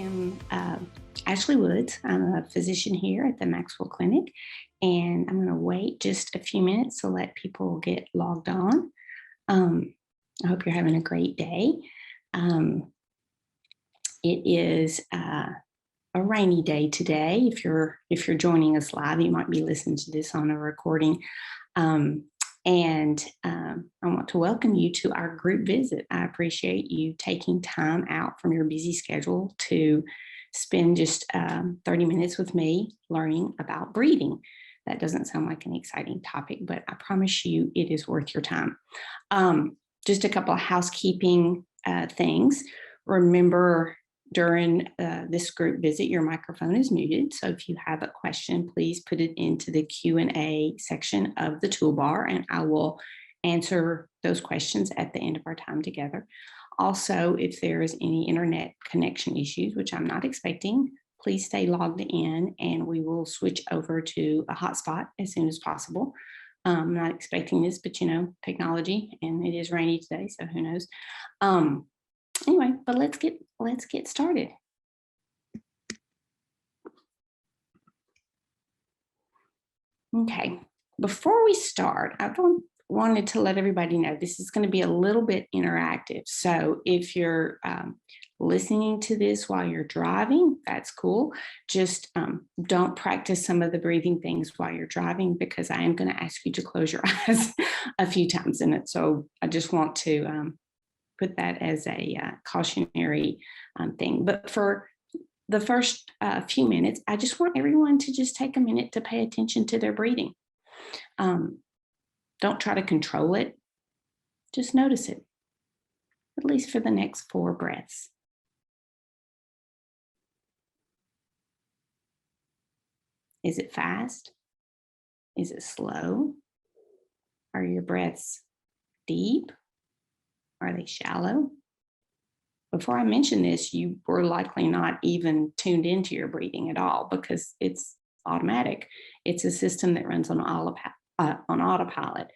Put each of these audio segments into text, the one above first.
am Ashley Woods. I'm a physician here at the Maxwell Clinic, and I'm going to wait just a few minutes to let people get logged on. I hope you're having a great day. It is a rainy day today. If you're joining us live, you might be listening to this on a recording. I want to welcome you to our group visit. I appreciate you taking time out from your busy schedule to spend just 30 minutes with me learning about breathing. That doesn't sound like an exciting topic, but I promise you it is worth your time. Just a couple of housekeeping things. Remember, during this group visit, your microphone is muted. So if you have a question, please put it into the Q&A section of the toolbar, and I will answer those questions at the end of our time together. Also, if there is any internet connection issues, which I'm not expecting, please stay logged in and we will switch over to a hotspot as soon as possible. I'm not expecting this, but technology, and it is rainy today, so who knows. Anyway, but let's get started. Okay, before we start, I wanted to let everybody know this is going to be a little bit interactive. So if you're listening to this while you're driving, that's cool. Just don't practice some of the breathing things while you're driving, because I am going to ask you to close your eyes a few times in it. So I just want to put that as a cautionary thing. But for the first few minutes, I just want everyone to just take a minute to pay attention to their breathing. Don't try to control it. Just notice it, at least for the next 4 breaths. Is it fast? Is it slow? Are your breaths deep? Are they shallow? Before I mention this, you were likely not even tuned into your breathing at all, because it's automatic. It's a system that runs on autopilot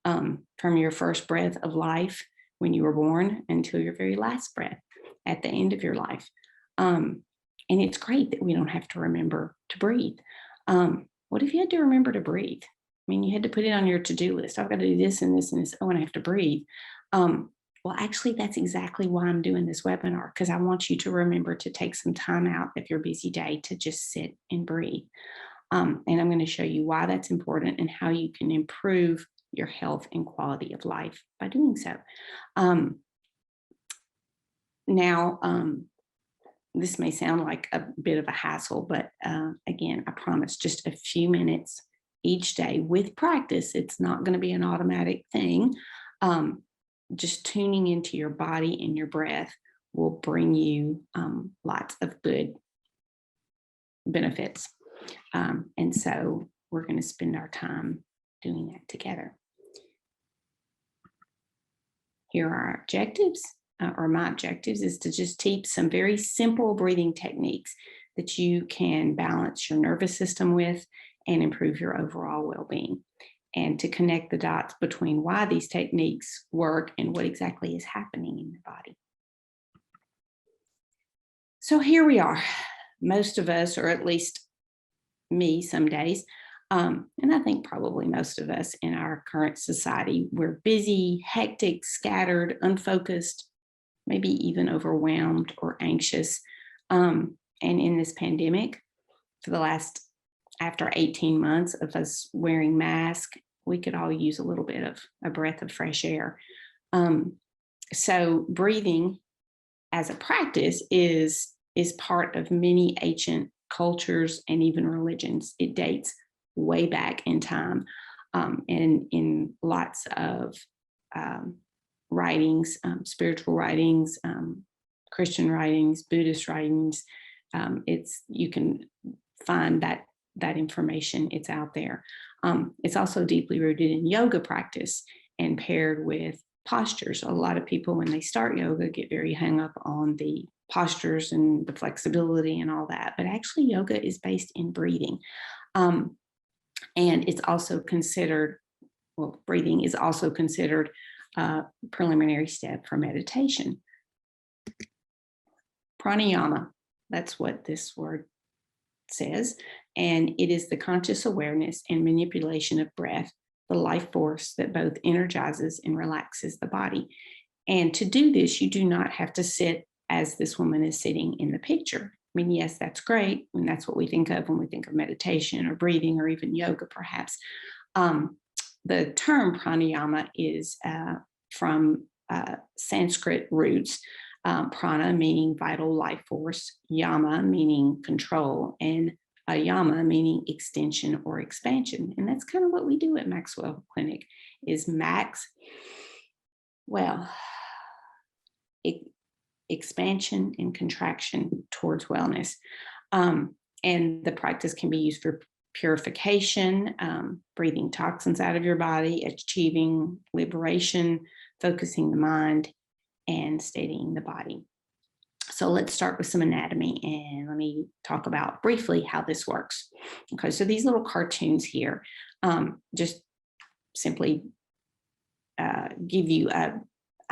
from your first breath of life when you were born until your very last breath at the end of your life. And it's great that we don't have to remember to breathe. What if you had to remember to breathe? I mean, you had to put it on your to-do list. I've got to do this and this and this. Oh, and I have to breathe. Well, actually, that's exactly why I'm doing this webinar, because I want you to remember to take some time out of your busy day to just sit and breathe. And I'm going to show you why that's important and how you can improve your health and quality of life by doing so. This may sound like a bit of a hassle, but again, I promise just a few minutes each day with practice. It's not going to be an automatic thing. Just tuning into your body and your breath will bring you lots of good benefits. And so we're going to spend our time doing that together. Here are our objectives, or my objectives is to just teach some very simple breathing techniques that you can balance your nervous system with and improve your overall well-being, and to connect the dots between why these techniques work and what exactly is happening in your body. So here we are. Most of us, or at least me some days, and I think probably most of us in our current society, we're busy, hectic, scattered, unfocused, maybe even overwhelmed or anxious. And in this pandemic, for the last, after 18 months of us wearing masks, we could all use a little bit of a breath of fresh air. So breathing as a practice is part of many ancient cultures and even religions. It dates way back in time, and in lots of writings, spiritual writings, Christian writings, Buddhist writings. You can find that information. It's out there. It's also deeply rooted in yoga practice and paired with postures. A lot of people, when they start yoga, get very hung up on the postures and the flexibility and all that. But actually, yoga is based in breathing. And it's also considered, well, breathing is also considered a preliminary step for meditation. Pranayama That's what this word says. And it is the conscious awareness and manipulation of breath, the life force that both energizes and relaxes the body. And to do this, you do not have to sit as this woman is sitting in the picture. I mean, yes, that's great. And that's what we think of when we think of meditation or breathing or even yoga, perhaps. The term pranayama is from Sanskrit roots. Prana meaning vital life force, yama meaning control, and ayama meaning extension or expansion. And that's kind of what we do at Maxwell Clinic is max, well, expansion and contraction towards wellness. And the practice can be used for purification, breathing toxins out of your body, achieving liberation, focusing the mind, and steadying the body. So let's start with some anatomy, and let me talk about briefly how this works. Okay, so these little cartoons here just simply give you an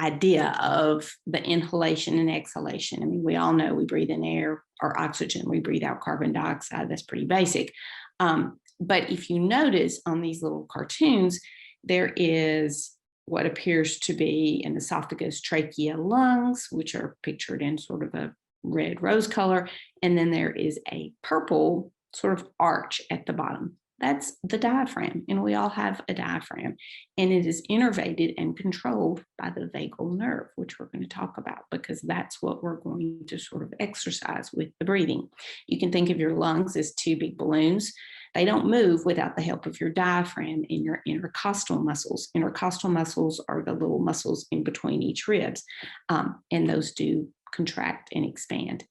idea of the inhalation and exhalation. I mean, we all know we breathe in air or oxygen, we breathe out carbon dioxide. That's pretty basic. But if you notice on these little cartoons, there is what appears to be an esophagus, trachea, lungs, which are pictured in sort of a red rose color. And then there is a purple sort of arch at the bottom. That's the diaphragm. And we all have a diaphragm. And it is innervated and controlled by the vagal nerve, which we're going to talk about because that's what we're going to sort of exercise with the breathing. You can think of your lungs as two big balloons. They don't move without the help of your diaphragm and your intercostal muscles. Intercostal muscles are the little muscles in between each ribs, and those do contract and expand.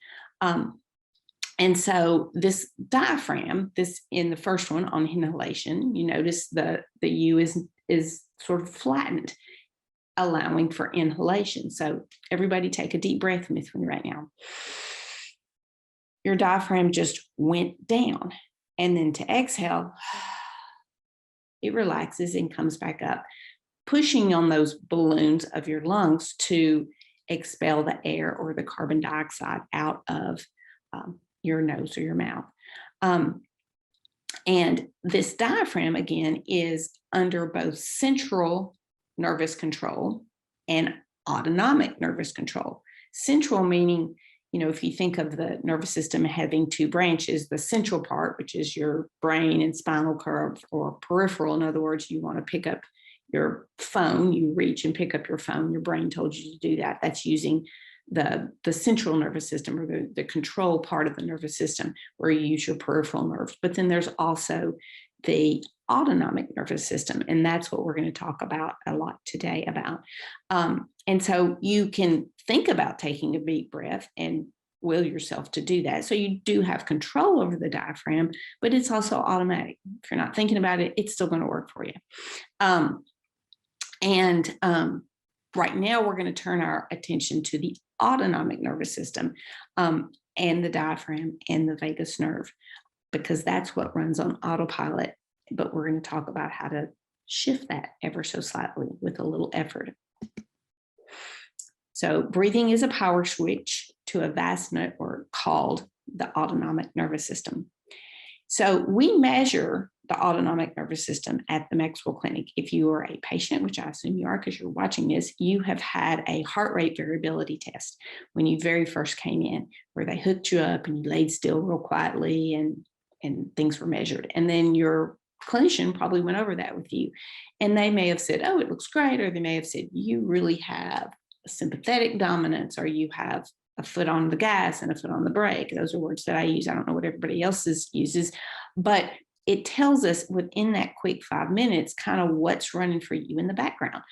And so this diaphragm, this in the first one on inhalation, you notice the U is sort of flattened, allowing for inhalation. So everybody take a deep breath with me right now. Your diaphragm just went down. And then to exhale, it relaxes and comes back up, pushing on those balloons of your lungs to expel the air or the carbon dioxide out of your nose or your mouth. And this diaphragm, again, is under both central nervous control and autonomic nervous control. Central meaning, you know, if you think of the nervous system having two branches, the central part, which is your brain and spinal cord, or peripheral, in other words, you want to pick up your phone, you reach and pick up your phone, your brain told you to do that. That's using the central nervous system, or the control part of the nervous system, where you use your peripheral nerves. But then there's also the autonomic nervous system, and that's what we're going to talk about a lot today about. And so you can think about taking a deep breath and will yourself to do that. So you do have control over the diaphragm, but it's also automatic. If you're not thinking about it, it's still going to work for you. Right now we're going to turn our attention to the autonomic nervous system and the diaphragm and the vagus nerve, because that's what runs on autopilot. But we're going to talk about how to shift that ever so slightly with a little effort. So breathing is a power switch to a vast network called the autonomic nervous system. So we measure the autonomic nervous system at the Maxwell Clinic. If you are a patient, which I assume you are because you're watching this, you have had a heart rate variability test when you very first came in, where they hooked you up and you laid still real quietly and things were measured. And then your clinician probably went over that with you. And they may have said, oh, it looks great. Or they may have said, you really have a sympathetic dominance, or you have a foot on the gas and a foot on the brake. Those are words that I use. I don't know what everybody else uses, but it tells us within that quick 5 minutes kind of what's running for you in the background.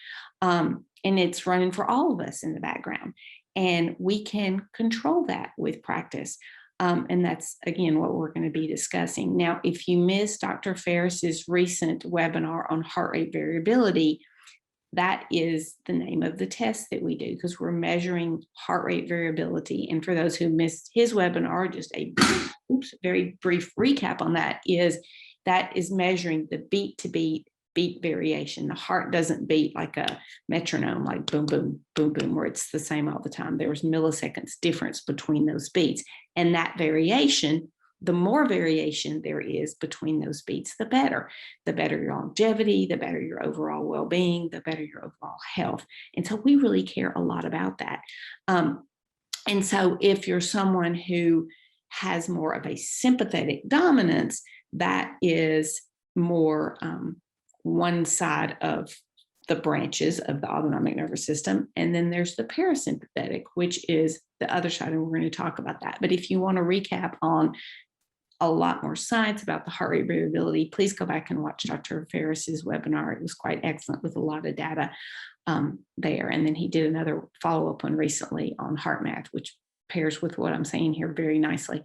And it's running for all of us in the background. And we can control that with practice. And that's, again, what we're going to be discussing. Now, if you missed Dr. Ferris's recent webinar on heart rate variability, that is the name of the test that we do, because we're measuring heart rate variability. And for those who missed his webinar, just a very brief recap on that is measuring the beat to beat beat variation. The heart doesn't beat like a metronome, like boom, boom, boom, boom, where it's the same all the time. There's milliseconds difference between those beats. And that variation, the more variation there is between those beats, the better. The better your longevity, the better your overall well-being, the better your overall health. And so we really care a lot about that. And so if you're someone who has more of a sympathetic dominance, that is more one side of the branches of the autonomic nervous system. And then there's the parasympathetic, which is the other side, and we're going to talk about that. But if you want to recap on a lot more science about the heart rate variability, please go back and watch Dr. Ferris's webinar. It was quite excellent with a lot of data there. And then he did another follow-up one recently on heart math, which pairs with what I'm saying here very nicely.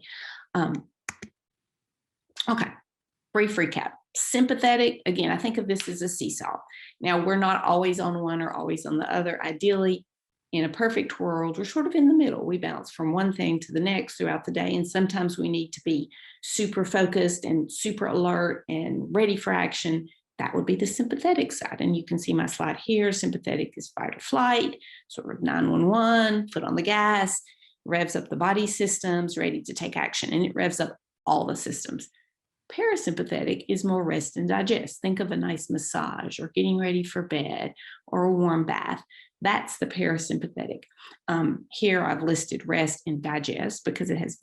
Okay, brief recap. Sympathetic, again, I think of this as a seesaw. Now, we're not always on one or always on the other. Ideally, in a perfect world, we're sort of in the middle. We bounce from one thing to the next throughout the day. And sometimes we need to be super focused and super alert and ready for action. That would be the sympathetic side. And you can see my slide here. Sympathetic is fight or flight, sort of 911, foot on the gas, revs up the body systems, ready to take action. And it revs up all the systems. Parasympathetic is more rest and digest. Think of a nice massage or getting ready for bed or a warm bath. That's the parasympathetic. Here I've listed rest and digest because it has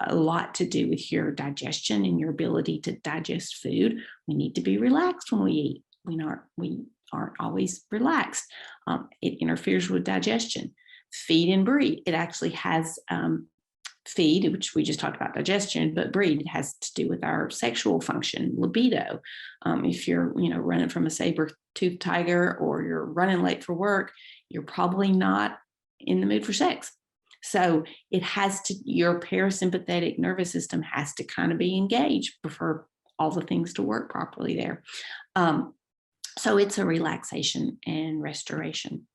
a lot to do with your digestion and your ability to digest food. We need to be relaxed when we eat. We aren't always relaxed. It interferes with digestion. Feed and breathe. It actually has feed, which we just talked about digestion, but breathe, it has to do with our sexual function, libido. If you're, running from a saber-toothed tiger or you're running late for work, you're probably not in the mood for sex. So your parasympathetic nervous system has to kind of be engaged for all the things to work properly there. So it's a relaxation and restoration.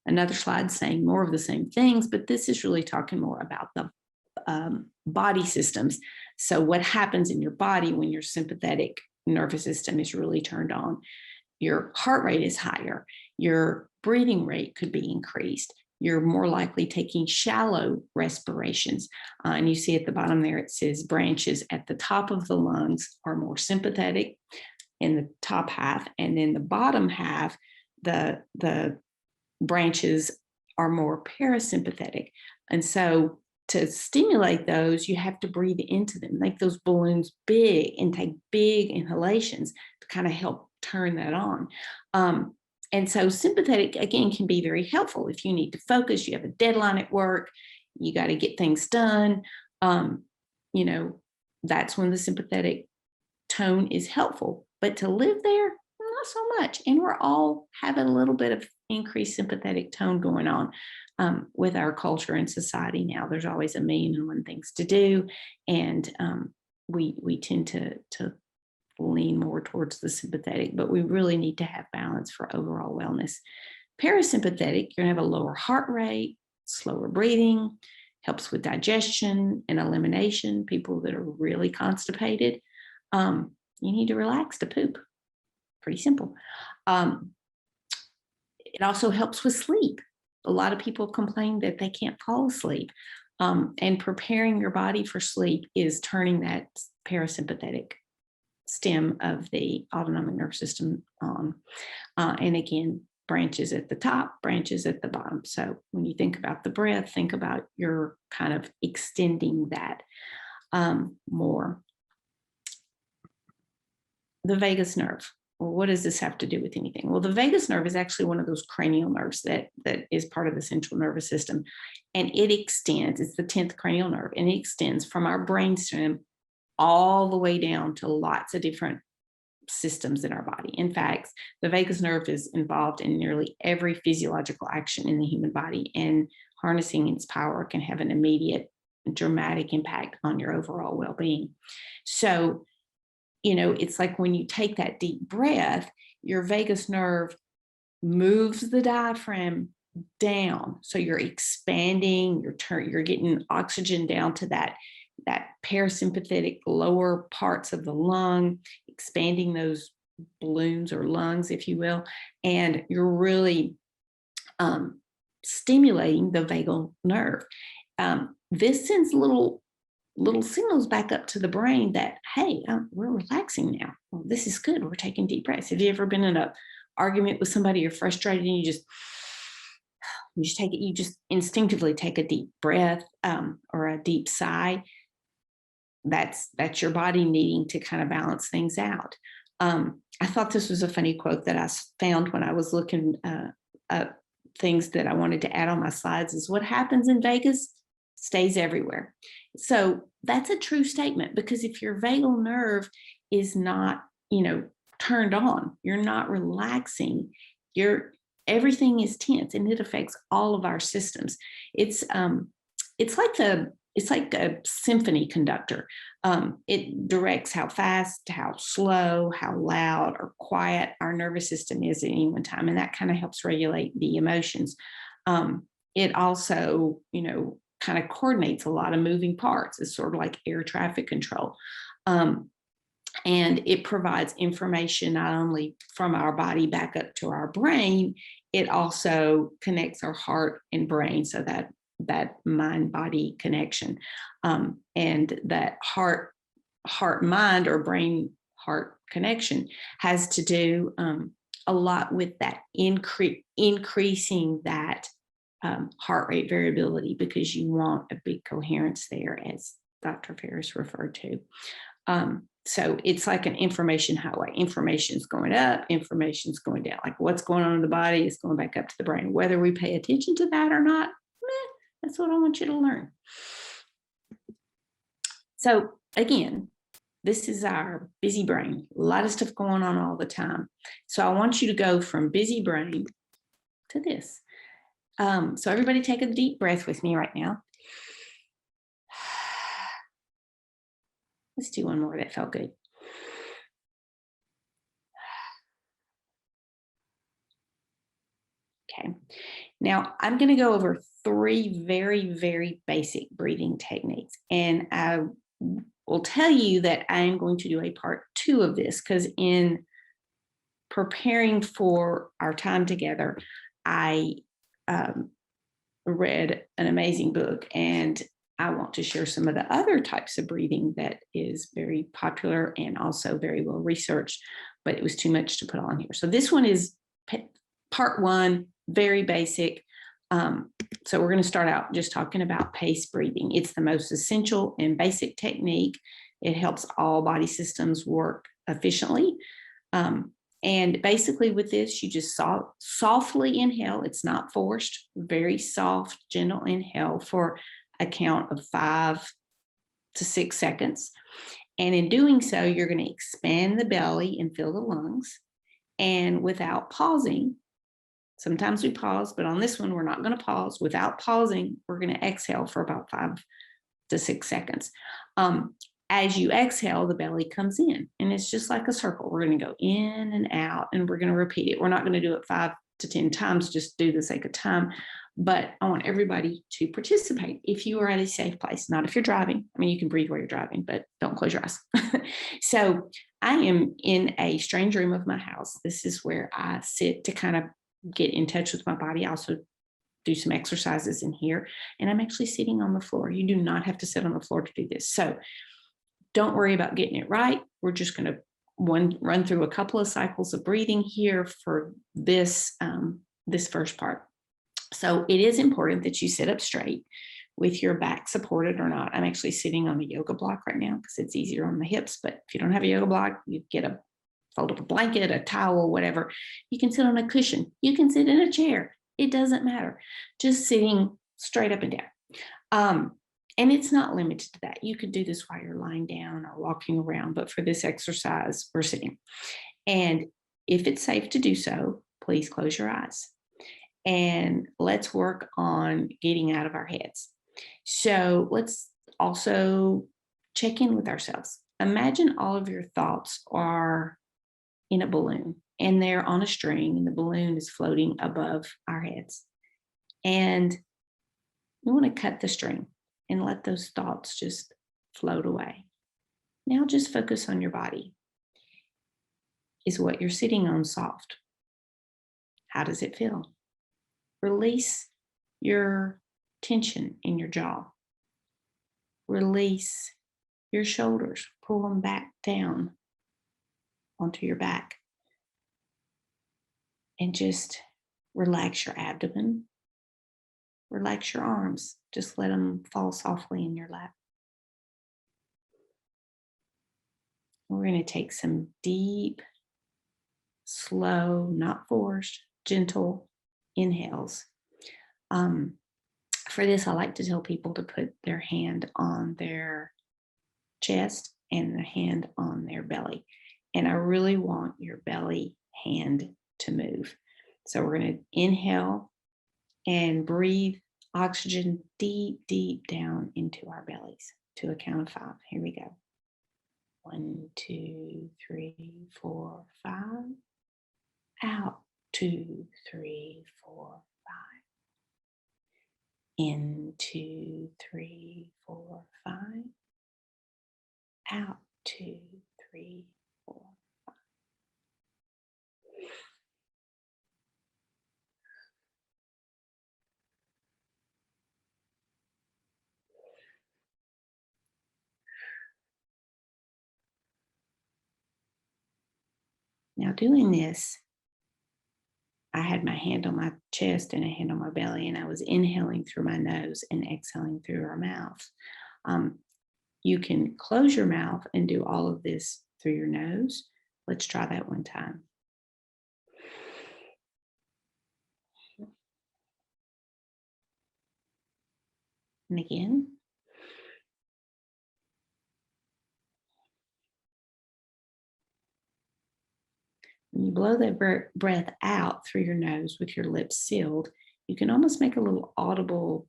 Another slide saying more of the same things, but this is really talking more about the body systems. So what happens in your body when your sympathetic nervous system is really turned on? Your heart rate is higher. Your breathing rate could be increased. You're more likely taking shallow respirations. And you see at the bottom there, it says branches at the top of the lungs are more sympathetic in the top half. And then the bottom half, the branches are more parasympathetic. And so to stimulate those, you have to breathe into them, make those balloons big and take big inhalations to kind of help turn that on. And so sympathetic, again, can be very helpful if you need to focus, you have a deadline at work, you got to get things done. That's when the sympathetic tone is helpful. But to live there, not so much. And we're all having a little bit of increased sympathetic tone going on. With our culture and society now. There's always a million and one things to do, and we tend to lean more towards the sympathetic, but we really need to have balance for overall wellness. Parasympathetic, you're going to have a lower heart rate, slower breathing, helps with digestion and elimination. People that are really constipated, you need to relax to poop. Pretty simple. It also helps with sleep. A lot of people complain that they can't fall asleep. And preparing your body for sleep is turning that parasympathetic stem of the autonomic nervous system on. And again, branches at the top, branches at the bottom. So when you think about the breath, think about your kind of extending that more. The vagus nerve. Well, what does this have to do with anything? Well, the vagus nerve is actually one of those cranial nerves that is part of the central nervous system. And it extends, it's the 10th cranial nerve, and it extends from our brainstem all the way down to lots of different systems in our body. In fact, the vagus nerve is involved in nearly every physiological action in the human body, and harnessing its power can have an immediate, dramatic impact on your overall well-being. So, it's like when you take that deep breath, your vagus nerve moves the diaphragm down. So you're expanding, you're getting oxygen down to that parasympathetic lower parts of the lung, expanding those balloons or lungs, if you will, and you're really stimulating the vagal nerve. This sends little signals back up to the brain that, hey, we're relaxing now. Well, this is good. We're taking deep breaths. Have you ever been in an argument with somebody, you're frustrated, and you just instinctively take a deep breath or a deep sigh? That's your body needing to kind of balance things out. I thought this was a funny quote that I found when I was looking up things that I wanted to add on my slides is what happens in Vegas stays everywhere. So that's a true statement, because if your vagal nerve is not, turned on, you're not relaxing, everything is tense, and it affects all of our systems. It's like a symphony conductor. It directs how fast, how slow, how loud or quiet our nervous system is at any one time. And that kind of helps regulate the emotions. It also, kind of coordinates a lot of moving parts. It's sort of like air traffic control. And it provides information not only from our body back up to our brain, it also connects our heart and brain, so that mind-body connection. And that heart-mind or brain-heart connection has to do a lot with that increasing that heart rate variability, because you want a big coherence there, as Dr. Ferris referred to. So it's like an information highway. Information's going up, information's going down. Like what's going on in the body is going back up to the brain. Whether we pay attention to that or not, that's what I want you to learn. So again, this is our busy brain. A lot of stuff going on all the time. So I want you to go from busy brain to this. So everybody take a deep breath with me right now. Let's do one more. That felt good. Okay. Now I'm going to go over 3 very, very basic breathing techniques. And I will tell you that I am going to do a part 2 of this, because in preparing for our time together, I read an amazing book, and I want to share some of the other types of breathing that is very popular and also very well researched, but it was too much to put on here. So this one is part 1, very basic. So we're going to start out just talking about pace breathing. It's the most essential and basic technique. It helps all body systems work efficiently. And basically with this, you just softly inhale. It's not forced, very soft, gentle inhale for a count of 5 to 6 seconds. And in doing so, you're going to expand the belly and fill the lungs. And without pausing, sometimes we pause, but on this one, we're not going to pause. Without pausing, we're going to exhale for about 5 to 6 seconds. As you exhale, the belly comes in, and it's just like a circle. We're going to go in and out, and we're going to repeat it. We're not going to do it 5 to 10 times, just do the sake of time. But I want everybody to participate if you are at a safe place, not if you're driving. I mean, you can breathe while you're driving, but don't close your eyes. So I am in a strange room of my house. This is where I sit to kind of get in touch with my body. I also do some exercises in here, and I'm actually sitting on the floor. You do not have to sit on the floor to do this. So don't worry about getting it right. We're just going to run through a couple of cycles of breathing here for this, this first part. So it is important that you sit up straight with your back supported or not. I'm actually sitting on a yoga block right now because it's easier on the hips. But if you don't have a yoga block, you get a fold up a blanket, a towel, whatever. You can sit on a cushion. You can sit in a chair. It doesn't matter. Just sitting straight up and down. And it's not limited to that. You could do this while you're lying down or walking around, but for this exercise, we're sitting. And if it's safe to do so, please close your eyes. And let's work on getting out of our heads. So let's also check in with ourselves. Imagine all of your thoughts are in a balloon, and they're on a string, and the balloon is floating above our heads. And we want to cut the string and let those thoughts just float away. Now just focus on your body. Is what you're sitting on soft? How does it feel? Release your tension in your jaw. Release your shoulders. Pull them back down onto your back. And just relax your abdomen. Relax your arms. Just let them fall softly in your lap. We're going to take some deep, slow, not forced, gentle inhales. For this, I like to tell people to put their hand on their chest and the hand on their belly. And I really want your belly hand to move. So we're going to inhale and breathe oxygen deep, deep down into our bellies to a count of 5. Here we go. 1, 2, 3, 4, 5. Out. 2, 3, 4, 5. In. 2, 3, 4, 5. Out. 2, 3, 4, 5. Now doing this, I had my hand on my chest and a hand on my belly, and I was inhaling through my nose and exhaling through our mouth. You can close your mouth and do all of this through your nose. Let's try that one time. And again. When you blow that breath out through your nose with your lips sealed, you can almost make a little audible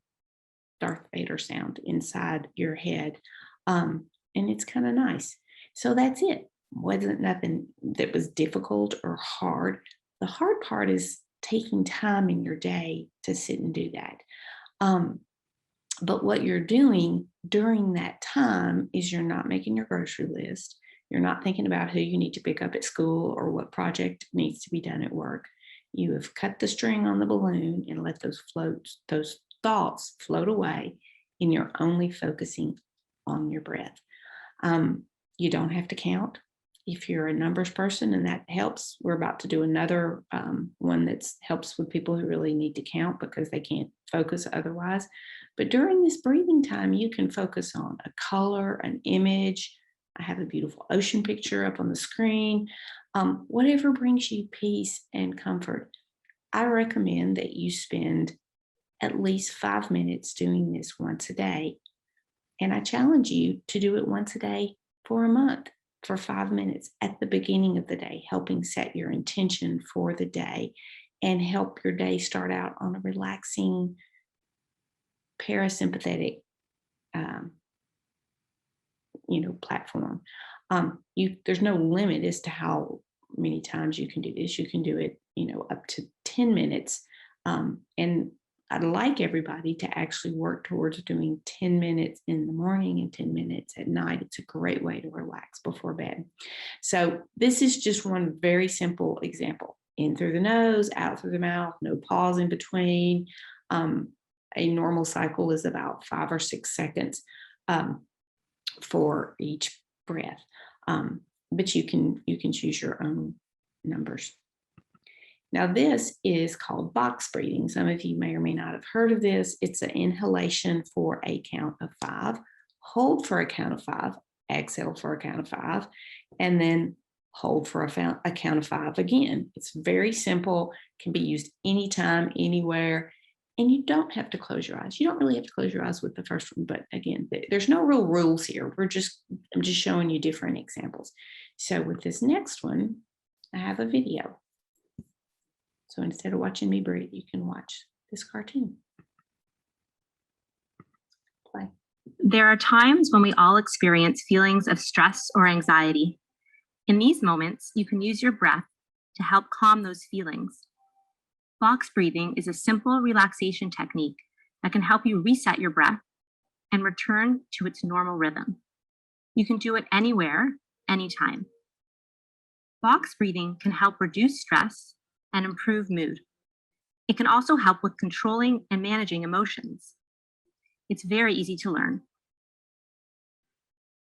Darth Vader sound inside your head. And it's kind of nice. So that's it. Wasn't nothing that was difficult or hard. The hard part is taking time in your day to sit and do that. But what you're doing during that time is you're not making your grocery list. You're not thinking about who you need to pick up at school or what project needs to be done at work. You have cut the string on the balloon and let those thoughts float away, and you're only focusing on your breath. You don't have to count. If you're a numbers person and that helps, we're about to do another one that helps with people who really need to count because they can't focus otherwise. But during this breathing time, you can focus on a color, an image. I have a beautiful ocean picture up on the screen. Whatever brings you peace and comfort. I recommend that you spend at least 5 minutes doing this once a day. And I challenge you to do it once a day for a month, for 5 minutes at the beginning of the day, helping set your intention for the day and help your day start out on a relaxing, parasympathetic platform. There's no limit as to how many times you can do this. You can do it, up to 10 minutes. And I'd like everybody to actually work towards doing 10 minutes in the morning and 10 minutes at night. It's a great way to relax before bed. So this is just one very simple example. In through the nose, out through the mouth, no pause in between. A normal cycle is about 5 or 6 seconds for each breath. But you can choose your own numbers. Now, this is called box breathing. Some of you may or may not have heard of this. It's an inhalation for a count of 5, hold for a count of 5, exhale for a count of 5, and then hold for a count of 5 again. It's very simple, can be used anytime, anywhere, and you don't have to close your eyes. You don't really have to close your eyes with the first one, but again, there's no real rules here. I'm just showing you different examples. So with this next one, I have a video. So instead of watching me breathe, you can watch this cartoon. Play. There are times when we all experience feelings of stress or anxiety. In these moments, you can use your breath to help calm those feelings. Box breathing is a simple relaxation technique that can help you reset your breath and return to its normal rhythm. You can do it anywhere, anytime. Box breathing can help reduce stress and improve mood. It can also help with controlling and managing emotions. It's very easy to learn.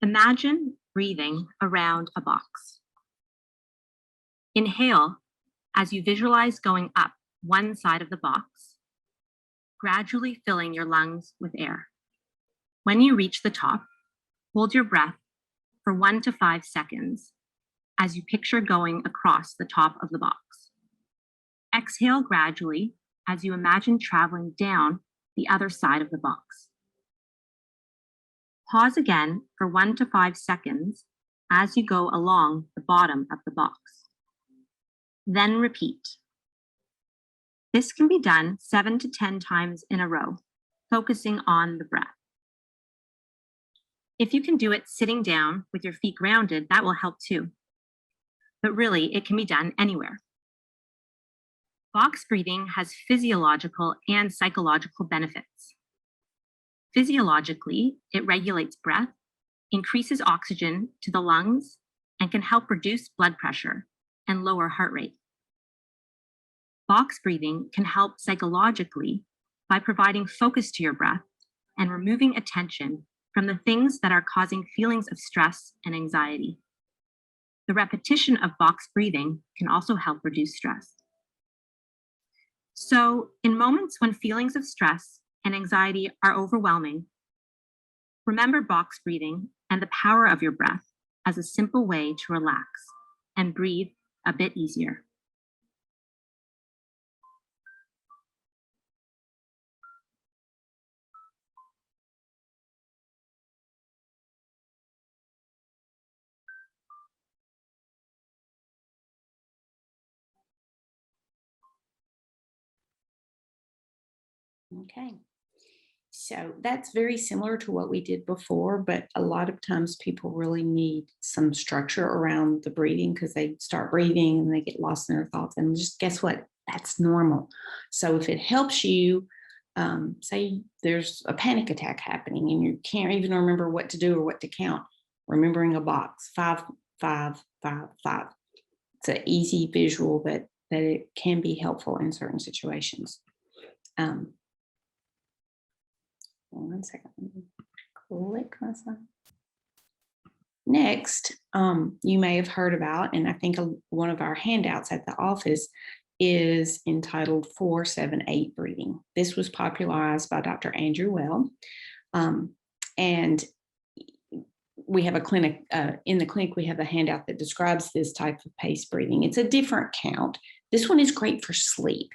Imagine breathing around a box. Inhale as you visualize going up one side of the box, gradually filling your lungs with air. When you reach the top, hold your breath for 1 to 5 seconds as you picture going across the top of the box. Exhale gradually as you imagine traveling down the other side of the box. Pause again for 1 to 5 seconds as you go along the bottom of the box. Then repeat. This can be done 7 to 10 times in a row, focusing on the breath. If you can do it sitting down with your feet grounded, that will help too. But really, it can be done anywhere. Box breathing has physiological and psychological benefits. Physiologically, it regulates breath, increases oxygen to the lungs, and can help reduce blood pressure and lower heart rate. Box breathing can help psychologically by providing focus to your breath and removing attention from the things that are causing feelings of stress and anxiety. The repetition of box breathing can also help reduce stress. So, in moments when feelings of stress and anxiety are overwhelming, remember box breathing and the power of your breath as a simple way to relax and breathe a bit easier. Okay. So that's very similar to what we did before, but a lot of times people really need some structure around the breathing because they start breathing and they get lost in their thoughts. And just guess what? That's normal. So if it helps you, say there's a panic attack happening and you can't even remember what to do or what to count, remembering a box, 5, 5, 5, 5. It's an easy visual that it can be helpful in certain situations. One second, let me click myself. Next, you may have heard about, and I think one of our handouts at the office is entitled 4-7-8 breathing. This was popularized by Dr. Andrew Well. And we have a clinic, in the clinic, we have a handout that describes this type of paced breathing. It's a different count. This one is great for sleep,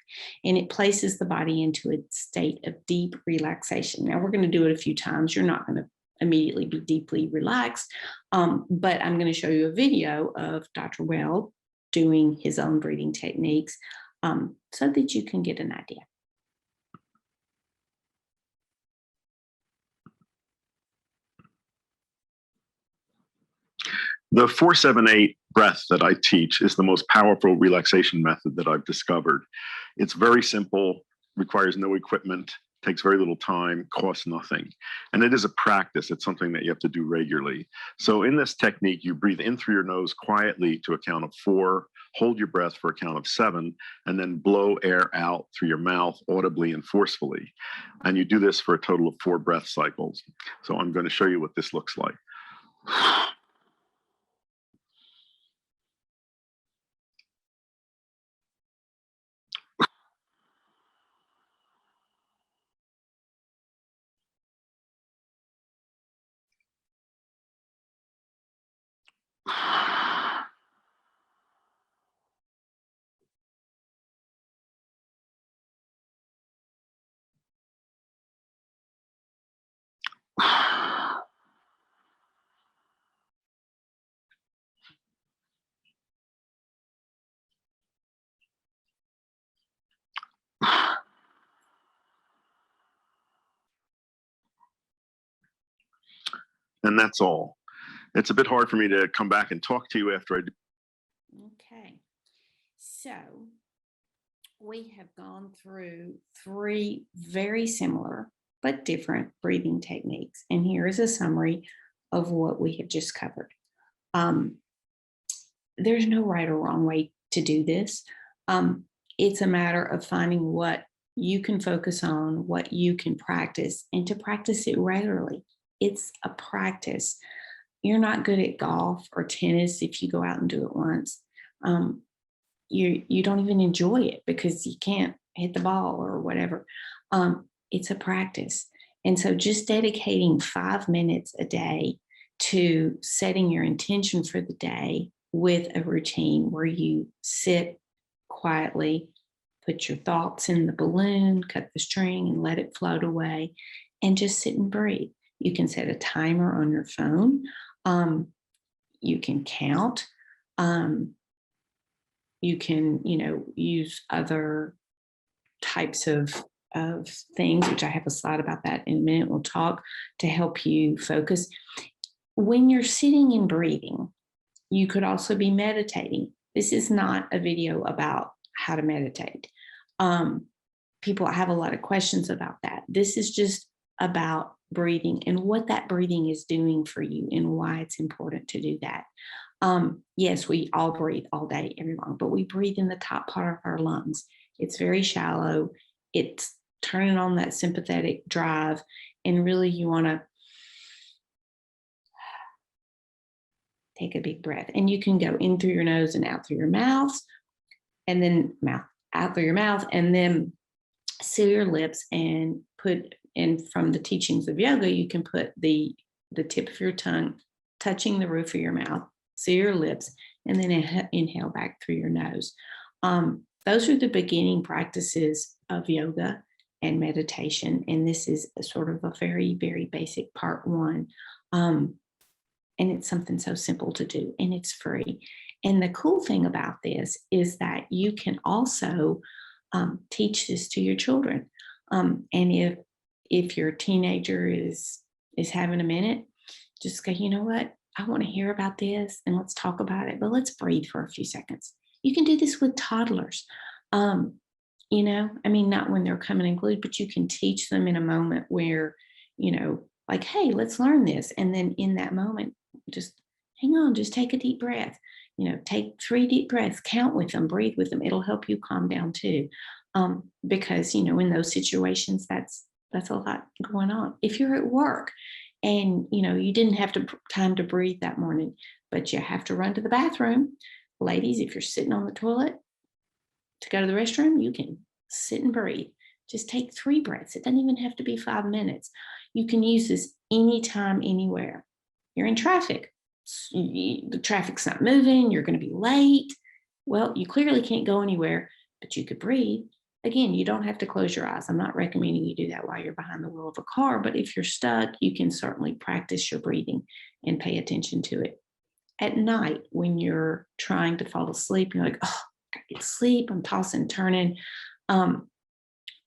and it places the body into a state of deep relaxation. Now, we're going to do it a few times. You're not going to immediately be deeply relaxed, but I'm going to show you a video of Dr. Well doing his own breathing techniques so that you can get an idea. The 4-7-8 breath that I teach is the most powerful relaxation method that I've discovered. It's very simple, requires no equipment, takes very little time, costs nothing. And it is a practice. It's something that you have to do regularly. So in this technique, you breathe in through your nose quietly to a count of 4, hold your breath for a count of 7, and then blow air out through your mouth audibly and forcefully. And you do this for a total of 4 breath cycles. So I'm going to show you what this looks like. And that's all. It's a bit hard for me to come back and talk to you after I do. Okay, so we have gone through 3 very similar but different breathing techniques. And here is a summary of what we have just covered. there's no right or wrong way to do this. It's a matter of finding what you can focus on, what you can practice, and to practice it regularly. It's a practice. You're not good at golf or tennis if you go out and do it once. You don't even enjoy it because you can't hit the ball or whatever. It's a practice. And so just dedicating 5 minutes a day to setting your intention for the day with a routine where you sit quietly, put your thoughts in the balloon, cut the string, and let it float away, and just sit and breathe. You can set a timer on your phone. You can count. You can, use other types of things, which I have a slide about that in a minute. We'll talk to help you focus. When you're sitting and breathing, you could also be meditating. This is not a video about how to meditate. People have a lot of questions about that. This is just about breathing and what that breathing is doing for you and why it's important to do that. Yes, we all breathe all day, every long, but we breathe in the top part of our lungs. It's very shallow. It's turning on that sympathetic drive. And really, you want to take a big breath. And you can go in through your nose and out through your mouth, and then out through your mouth, and then seal your lips and put in, from the teachings of yoga, you can put the tip of your tongue touching the roof of your mouth, seal your lips, and then inhale back through your nose. Those are the beginning practices of yoga and meditation. And this is sort of a very, very basic part one. And it's something so simple to do, and it's free. And the cool thing about this is that you can also teach this to your children. And if your teenager is having a minute, just go, you know what? I want to hear about this and let's talk about it, but let's breathe for a few seconds. You can do this with toddlers. Not when they're coming unglued, but you can teach them in a moment where, like, hey, let's learn this. And then in that moment, just hang on, just take a deep breath, take 3 deep breaths, count with them, breathe with them. It'll help you calm down too. Because, in those situations, that's a lot going on. If you're at work and, you didn't have time to breathe that morning, but you have to run to the bathroom, ladies, if you're sitting on the toilet to go to the restroom, you can sit and breathe. Just take 3 breaths. It doesn't even have to be 5 minutes. You can use this anytime, anywhere. You're in traffic. The traffic's not moving. You're going to be late. Well, you clearly can't go anywhere, but you could breathe. Again, you don't have to close your eyes. I'm not recommending you do that while you're behind the wheel of a car, but if you're stuck, you can certainly practice your breathing and pay attention to it. At night, when you're trying to fall asleep, you're like, oh, I gotta get sleep. I'm tossing and turning.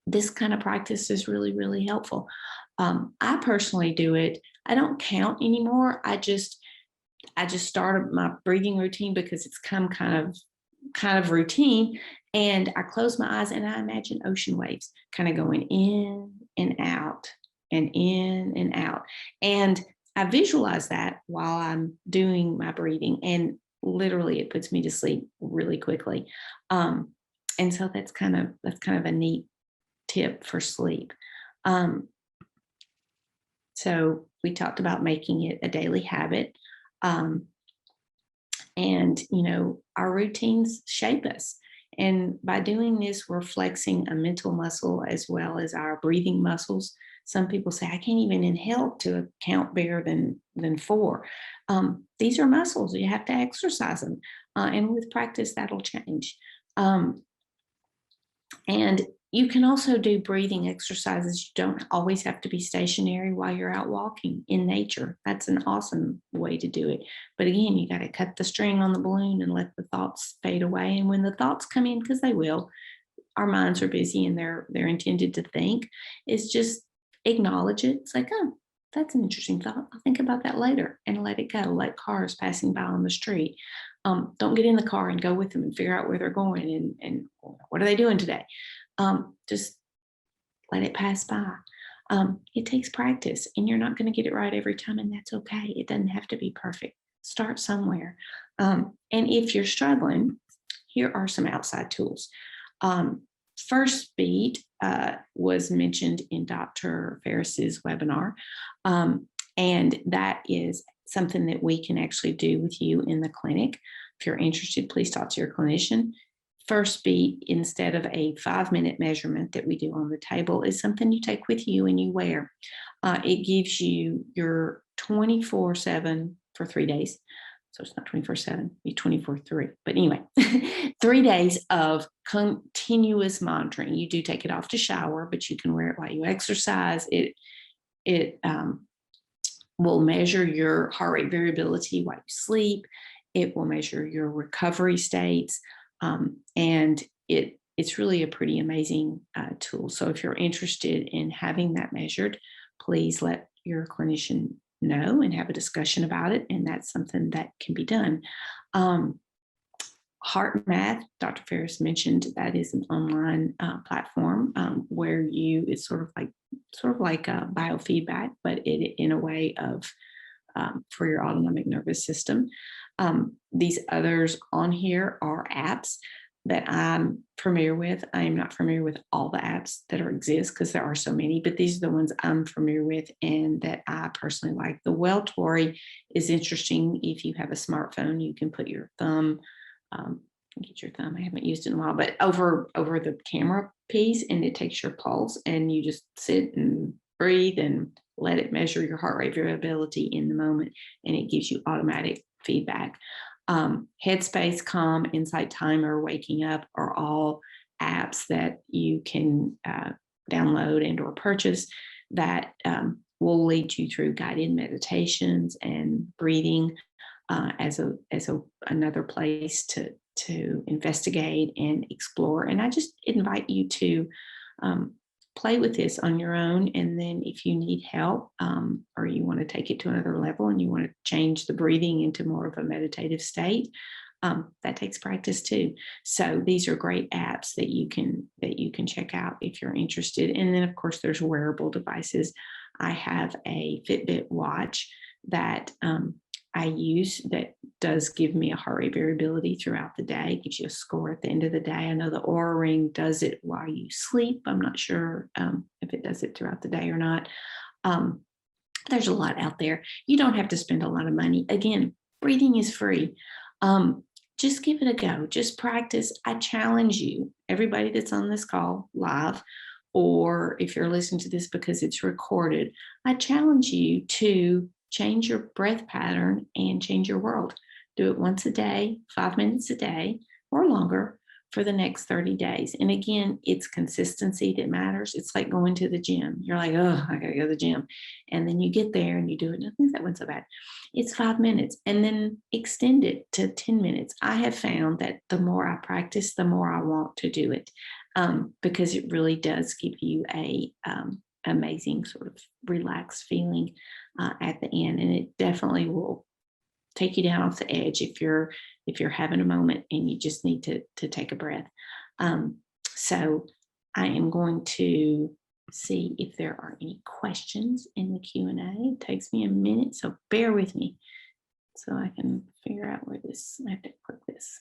This kind of practice is really, really helpful. I personally do it. I don't count anymore. I just started my breathing routine because it's come kind of routine. And I close my eyes and I imagine ocean waves kind of going in and out and in and out. And I visualize that while I'm doing my breathing, and literally it puts me to sleep really quickly. And so that's kind of a neat tip for sleep. So we talked about making it a daily habit. And, our routines shape us. And by doing this, we're flexing a mental muscle as well as our breathing muscles. Some people say, I can't even inhale to a count bigger than 4. These are muscles. You have to exercise them. And with practice, that'll change. And you can also do breathing exercises. You don't always have to be stationary while you're out walking in nature. That's an awesome way to do it. But again, you got to cut the string on the balloon and let the thoughts fade away. And when the thoughts come in, because they will, our minds are busy and they're intended to think, is just acknowledge it. It's like, oh, that's an interesting thought. I'll think about that later, and let it go, like cars passing by on the street. Don't get in the car and go with them and figure out where they're going and what are they doing today. Just let it pass by. It takes practice, and you're not going to get it right every time, and that's okay. It doesn't have to be perfect. Start somewhere. And if you're struggling, here are some outside tools. First Beat was mentioned in Dr. Ferris's webinar, and that is something that we can actually do with you in the clinic. If you're interested, please talk to your clinician. First Beat, instead of a 5-minute measurement that we do on the table, is something you take with you and you wear. It gives you your 24/7 for 3 days. So it's not 24/7, be 24/3. But anyway, 3 days of continuous monitoring. You do take it off to shower, but you can wear it while you exercise. It will measure your heart rate variability while you sleep. It will measure your recovery states. And it's really a pretty amazing tool. So if you're interested in having that measured, please let your clinician know and have a discussion about it. And that's something that can be done. Heart Math, Dr. Ferris mentioned, that is an online platform where it's sort of like a biofeedback, but in a way of for your autonomic nervous system. These others on here are apps that I'm familiar with. I am not familiar with all the apps that exist because there are so many, but these are the ones I'm familiar with and that I personally like. The Welltory is interesting. If you have a smartphone, you can put your thumb, get your thumb, I haven't used it in a while, but over the camera piece, and it takes your pulse and you just sit and breathe and let it measure your heart rate variability in the moment, and it gives you automatic feedback. Headspace, Calm, Insight Timer, Waking Up are all apps that you can download and or purchase that will lead you through guided meditations and breathing as another place to investigate and explore. And I just invite you to play with this on your own. And then if you need help or you want to take it to another level and you want to change the breathing into more of a meditative state, that takes practice too. So these are great apps that you can check out if you're interested. And then of course there's wearable devices. I have a Fitbit watch that I use that does give me a heart rate variability throughout the day. It gives you a score at the end of the day. I know the Oura Ring does it while you sleep. I'm not sure if it does it throughout the day or not. There's a lot out there. You don't have to spend a lot of money. Again, breathing is free. Just give it a go. Just practice. I challenge you, everybody that's on this call live, or if you're listening to this because it's recorded, I challenge you to change your breath pattern and change your world. Do it once a day, 5 minutes a day or longer for the next 30 days. And again, it's consistency that matters. It's like going to the gym. You're like, oh, I gotta go to the gym. And then you get there and you do it. I think that wasn't so bad. It's 5 minutes and then extend it to 10 minutes. I have found that the more I practice, the more I want to do it because it really does give you a amazing sort of relaxed feeling at the end, and it definitely will take you down off the edge if you're having a moment and you just need to take a breath. So I am going to see if there are any questions in the Q&A. It takes me a minute, so bear with me so I can figure out where this. I have to click this.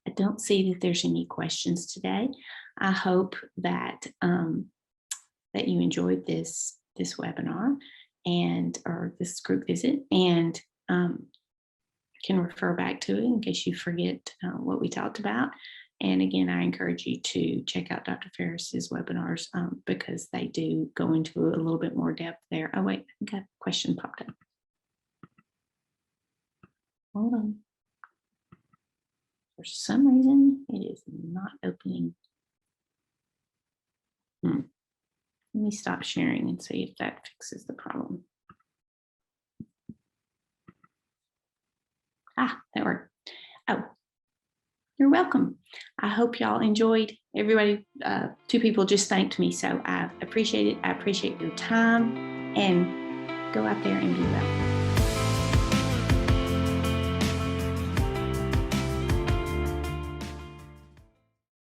I don't see that there's any questions today. I hope that that you enjoyed this webinar or this group visit, and can refer back to it in case you forget what we talked about. And again, I encourage you to check out Dr. Ferris's webinars because they do go into a little bit more depth there. Oh wait, I think a question popped up. Hold on. For some reason, it is not opening. Let me stop sharing and see if that fixes the problem. That worked. Oh, you're welcome. I hope y'all enjoyed. Everybody, 2 people just thanked me, so I appreciate it. I appreciate your time, and go out there and do well.